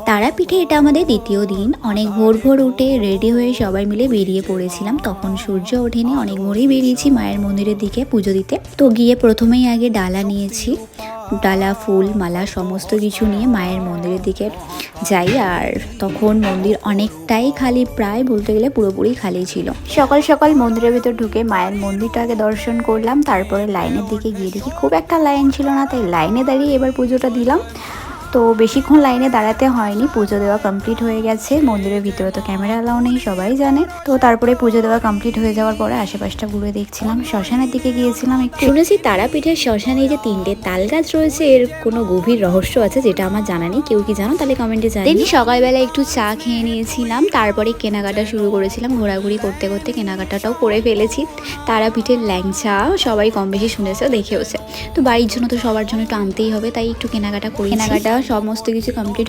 তারাপীঠে এটা আমাদের দ্বিতীয় দিন। অনেক ভোর ভোর উঠে রেডি হয়ে সবাই মিলে বেরিয়ে পড়েছিলাম। তখন সূর্য ওঠেনি, অনেক ভোরেই বেরিয়েছি মায়ের মন্দিরের দিকে পুজো দিতে। তো গিয়ে প্রথমেই আগে ডালা নিয়েছি, ডালা ফুল মালা সমস্ত কিছু নিয়ে মায়ের মন্দিরের দিকে যাই। আর তখন মন্দির অনেকটাই খালি, প্রায় বলতে গেলে পুরোপুরি খালি ছিল। সকাল সকাল মন্দিরের ভিতর ঢুকে মায়ের মন্দিরটাকে দর্শন করলাম, তারপরে লাইনের দিকে গিয়ে দেখি খুব একটা লাইন ছিল না, তাই লাইনে দাঁড়িয়ে এবার পুজোটা দিলাম। তো বেশিক্ষণ লাইনে দাঁড়াতে হয়নি, পুজো দেওয়া কমপ্লিট হয়ে গেছে। মন্দিরের ভিতরে তো ক্যামেরা অ্যালাউ নেই, সবাই জানে। তো তারপরে পুজো দেওয়া কমপ্লিট হয়ে যাওয়ার পরে আশেপাশটা ঘুরে দেখছিলাম, শ্মশানের দিকে গিয়েছিলাম একটু। শুনেছি তারাপীঠের শ্মশানে যে 3টে তাল গাছ রয়েছে, এর কোনো গভীর রহস্য আছে যেটা আমার জানা নেই। কেউ কি জানো তাহলে কমেন্টে জানিও। সকালবেলা একটু চা খেয়ে নিয়েছিলাম, তারপরে কেনাকাটা শুরু করেছিলাম। ঘোরাঘুরি করতে করতে কেনাকাটাটাও করে ফেলেছি। তারাপীঠের ল্যাংচা সবাই কম বেশি শুনেছে, দেখেওছে। তো বাড়ির জন্য তো সবার জন্য একটু আনতেই হবে, তাই একটু কেনাকাটা করি। কেনাকাটা সমস্ত কিছু কমপ্লিট